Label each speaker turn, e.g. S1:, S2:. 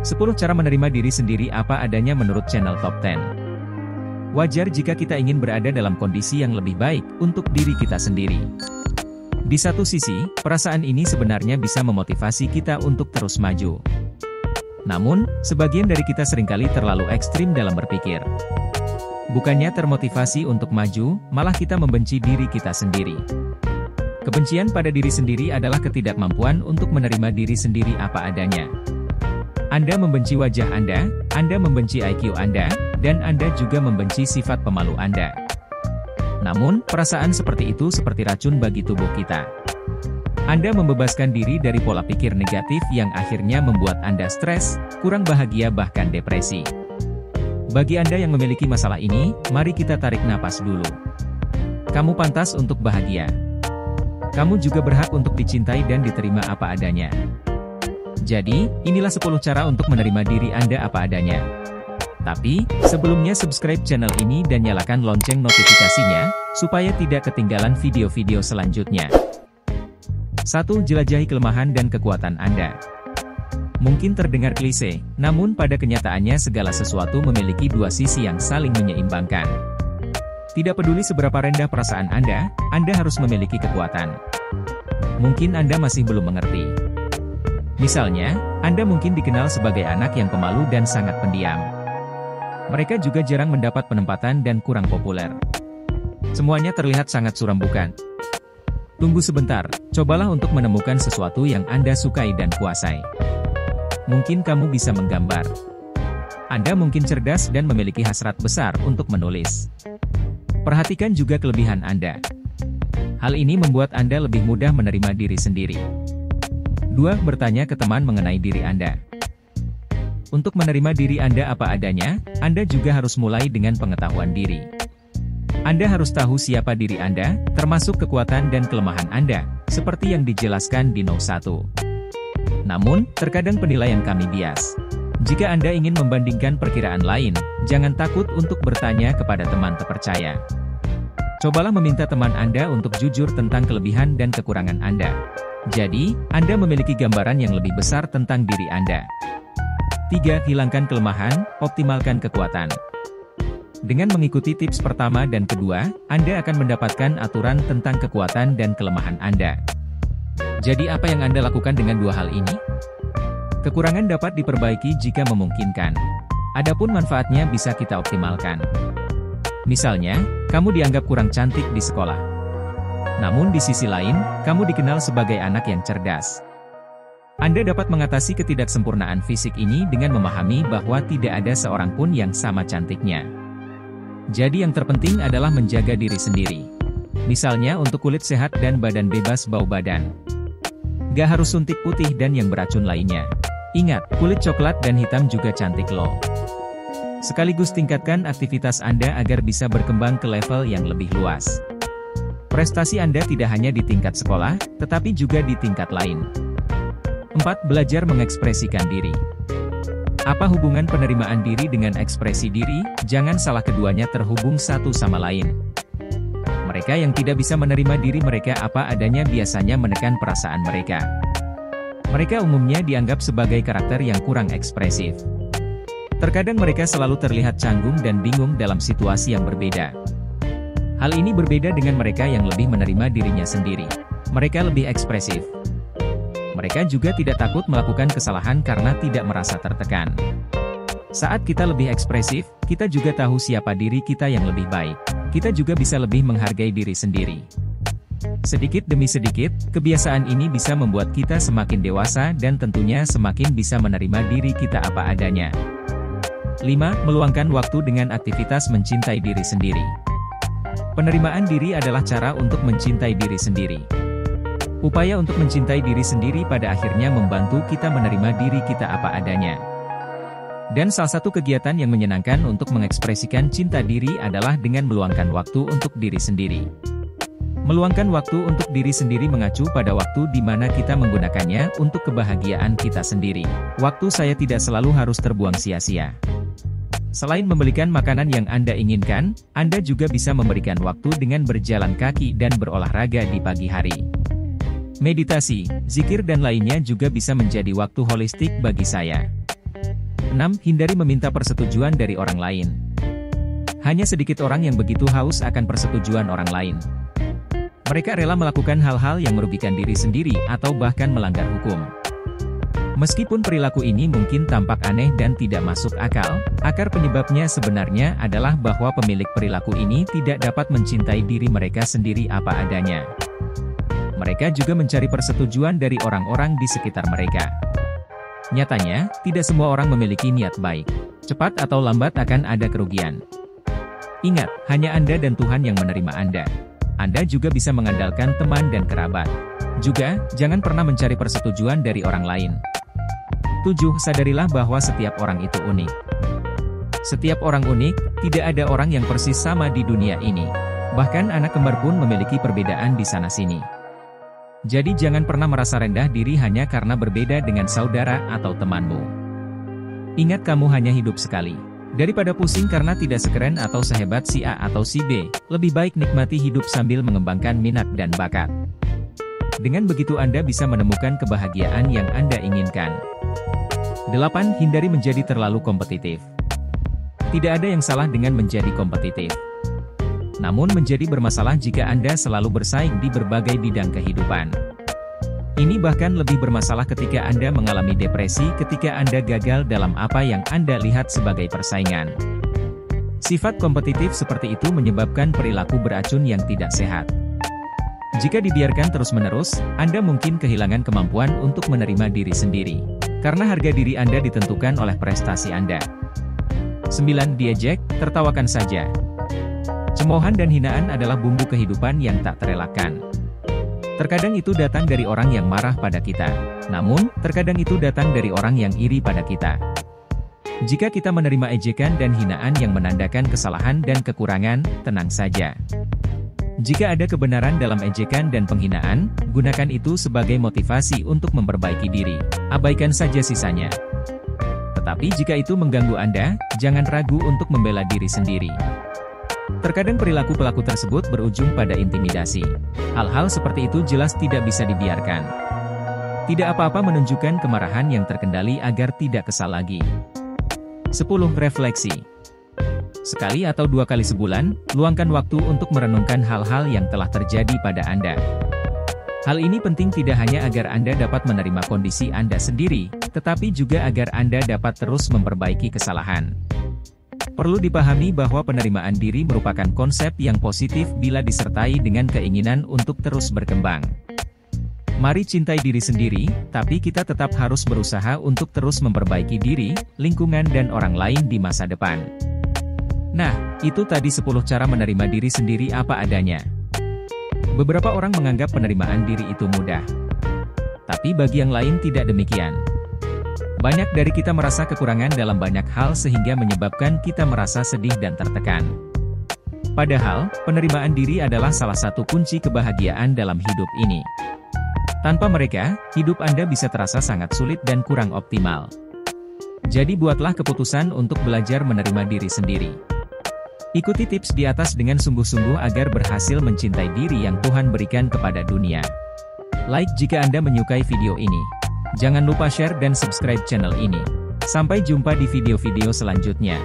S1: 10 cara menerima diri sendiri apa adanya menurut channel Top 10. Wajar jika kita ingin berada dalam kondisi yang lebih baik untuk diri kita sendiri. Di satu sisi, perasaan ini sebenarnya bisa memotivasi kita untuk terus maju. Namun, sebagian dari kita seringkali terlalu ekstrim dalam berpikir. Bukannya termotivasi untuk maju, malah kita membenci diri kita sendiri. Kebencian pada diri sendiri adalah ketidakmampuan untuk menerima diri sendiri apa adanya. Anda membenci wajah Anda membenci IQ Anda, dan Anda juga membenci sifat pemalu Anda. Namun, perasaan seperti itu seperti racun bagi tubuh kita. Anda membebaskan diri dari pola pikir negatif yang akhirnya membuat Anda stres, kurang bahagia bahkan depresi. Bagi Anda yang memiliki masalah ini, mari kita tarik napas dulu. Kamu pantas untuk bahagia. Kamu juga berhak untuk dicintai dan diterima apa adanya. Jadi, inilah 10 cara untuk menerima diri Anda apa adanya. Tapi, sebelumnya subscribe channel ini dan nyalakan lonceng notifikasinya, supaya tidak ketinggalan video-video selanjutnya. 1. Jelajahi kelemahan dan kekuatan Anda. Mungkin terdengar klise, namun pada kenyataannya segala sesuatu memiliki dua sisi yang saling menyeimbangkan. Tidak peduli seberapa rendah perasaan Anda harus memiliki kekuatan. Mungkin Anda masih belum mengerti. Misalnya, Anda mungkin dikenal sebagai anak yang pemalu dan sangat pendiam. Mereka juga jarang mendapat penempatan dan kurang populer. Semuanya terlihat sangat suram, bukan? Tunggu sebentar, cobalah untuk menemukan sesuatu yang Anda sukai dan kuasai. Mungkin kamu bisa menggambar. Anda mungkin cerdas dan memiliki hasrat besar untuk menulis. Perhatikan juga kelebihan Anda. Hal ini membuat Anda lebih mudah menerima diri sendiri. 2. Bertanya ke teman mengenai diri Anda. Untuk menerima diri Anda apa adanya, Anda juga harus mulai dengan pengetahuan diri. Anda harus tahu siapa diri Anda, termasuk kekuatan dan kelemahan Anda, seperti yang dijelaskan di Note 1. Namun, terkadang penilaian kami bias. Jika Anda ingin membandingkan perkiraan lain, jangan takut untuk bertanya kepada teman terpercaya. Cobalah meminta teman Anda untuk jujur tentang kelebihan dan kekurangan Anda. Jadi, Anda memiliki gambaran yang lebih besar tentang diri Anda. 3. Hilangkan kelemahan, optimalkan kekuatan. Dengan mengikuti tips pertama dan kedua, Anda akan mendapatkan aturan tentang kekuatan dan kelemahan Anda. Jadi apa yang Anda lakukan dengan dua hal ini? Kekurangan dapat diperbaiki jika memungkinkan. Adapun manfaatnya bisa kita optimalkan. Misalnya, kamu dianggap kurang cantik di sekolah. Namun di sisi lain, kamu dikenal sebagai anak yang cerdas. Anda dapat mengatasi ketidaksempurnaan fisik ini dengan memahami bahwa tidak ada seorang pun yang sama cantiknya. Jadi yang terpenting adalah menjaga diri sendiri. Misalnya untuk kulit sehat dan badan bebas bau badan. Gak harus suntik putih dan yang beracun lainnya. Ingat, kulit coklat dan hitam juga cantik loh. Sekaligus tingkatkan aktivitas Anda agar bisa berkembang ke level yang lebih luas. Prestasi Anda tidak hanya di tingkat sekolah, tetapi juga di tingkat lain. 4. Belajar mengekspresikan diri. Apa hubungan penerimaan diri dengan ekspresi diri? Jangan salah, keduanya terhubung satu sama lain. Mereka yang tidak bisa menerima diri mereka apa adanya biasanya menekan perasaan mereka. Mereka umumnya dianggap sebagai karakter yang kurang ekspresif. Terkadang mereka selalu terlihat canggung dan bingung dalam situasi yang berbeda. Hal ini berbeda dengan mereka yang lebih menerima dirinya sendiri. Mereka lebih ekspresif. Mereka juga tidak takut melakukan kesalahan karena tidak merasa tertekan. Saat kita lebih ekspresif, kita juga tahu siapa diri kita yang lebih baik. Kita juga bisa lebih menghargai diri sendiri. Sedikit demi sedikit, kebiasaan ini bisa membuat kita semakin dewasa dan tentunya semakin bisa menerima diri kita apa adanya. 5. Meluangkan waktu dengan aktivitas mencintai diri sendiri. Penerimaan diri adalah cara untuk mencintai diri sendiri. Upaya untuk mencintai diri sendiri pada akhirnya membantu kita menerima diri kita apa adanya. Dan salah satu kegiatan yang menyenangkan untuk mengekspresikan cinta diri adalah dengan meluangkan waktu untuk diri sendiri. Meluangkan waktu untuk diri sendiri mengacu pada waktu di mana kita menggunakannya untuk kebahagiaan kita sendiri. Waktu saya tidak selalu harus terbuang sia-sia. Selain membelikan makanan yang Anda inginkan, Anda juga bisa memberikan waktu dengan berjalan kaki dan berolahraga di pagi hari. Meditasi, zikir dan lainnya juga bisa menjadi waktu holistik bagi saya. 6. Hindari meminta persetujuan dari orang lain. Hanya sedikit orang yang begitu haus akan persetujuan orang lain. Mereka rela melakukan hal-hal yang merugikan diri sendiri atau bahkan melanggar hukum. Meskipun perilaku ini mungkin tampak aneh dan tidak masuk akal, akar penyebabnya sebenarnya adalah bahwa pemilik perilaku ini tidak dapat mencintai diri mereka sendiri apa adanya. Mereka juga mencari persetujuan dari orang-orang di sekitar mereka. Nyatanya, tidak semua orang memiliki niat baik. Cepat atau lambat akan ada kerugian. Ingat, hanya Anda dan Tuhan yang menerima Anda. Anda juga bisa mengandalkan teman dan kerabat. Juga, jangan pernah mencari persetujuan dari orang lain. 7. Sadarilah bahwa setiap orang itu unik. Setiap orang unik, tidak ada orang yang persis sama di dunia ini. Bahkan anak kembar pun memiliki perbedaan di sana-sini. Jadi jangan pernah merasa rendah diri hanya karena berbeda dengan saudara atau temanmu. Ingat, kamu hanya hidup sekali. Daripada pusing karena tidak sekeren atau sehebat si A atau si B, lebih baik nikmati hidup sambil mengembangkan minat dan bakat. Dengan begitu Anda bisa menemukan kebahagiaan yang Anda inginkan. 8. Hindari menjadi terlalu kompetitif. Tidak ada yang salah dengan menjadi kompetitif. Namun menjadi bermasalah jika Anda selalu bersaing di berbagai bidang kehidupan. Ini bahkan lebih bermasalah ketika Anda mengalami depresi ketika Anda gagal dalam apa yang Anda lihat sebagai persaingan. Sifat kompetitif seperti itu menyebabkan perilaku beracun yang tidak sehat. Jika dibiarkan terus-menerus, Anda mungkin kehilangan kemampuan untuk menerima diri sendiri. Karena harga diri Anda ditentukan oleh prestasi Anda. 9. Diejek, tertawakan saja. Cemoohan dan hinaan adalah bumbu kehidupan yang tak terelakkan. Terkadang itu datang dari orang yang marah pada kita. Namun, terkadang itu datang dari orang yang iri pada kita. Jika kita menerima ejekan dan hinaan yang menandakan kesalahan dan kekurangan, tenang saja. Jika ada kebenaran dalam ejekan dan penghinaan, gunakan itu sebagai motivasi untuk memperbaiki diri. Abaikan saja sisanya. Tetapi jika itu mengganggu Anda, jangan ragu untuk membela diri sendiri. Terkadang perilaku pelaku tersebut berujung pada intimidasi. Hal-hal seperti itu jelas tidak bisa dibiarkan. Tidak apa-apa menunjukkan kemarahan yang terkendali agar tidak kesal lagi. 10. Refleksi. Sekali atau 2 kali sebulan, luangkan waktu untuk merenungkan hal-hal yang telah terjadi pada Anda. Hal ini penting tidak hanya agar Anda dapat menerima kondisi Anda sendiri, tetapi juga agar Anda dapat terus memperbaiki kesalahan. Perlu dipahami bahwa penerimaan diri merupakan konsep yang positif bila disertai dengan keinginan untuk terus berkembang. Mari cintai diri sendiri, tapi kita tetap harus berusaha untuk terus memperbaiki diri, lingkungan dan orang lain di masa depan. Nah, itu tadi 10 cara menerima diri sendiri apa adanya. Beberapa orang menganggap penerimaan diri itu mudah. Tapi bagi yang lain tidak demikian. Banyak dari kita merasa kekurangan dalam banyak hal sehingga menyebabkan kita merasa sedih dan tertekan. Padahal, penerimaan diri adalah salah satu kunci kebahagiaan dalam hidup ini. Tanpa mereka, hidup Anda bisa terasa sangat sulit dan kurang optimal. Jadi buatlah keputusan untuk belajar menerima diri sendiri. Ikuti tips di atas dengan sungguh-sungguh agar berhasil mencintai diri yang Tuhan berikan kepada dunia. Like jika Anda menyukai video ini. Jangan lupa share dan subscribe channel ini. Sampai jumpa di video-video selanjutnya.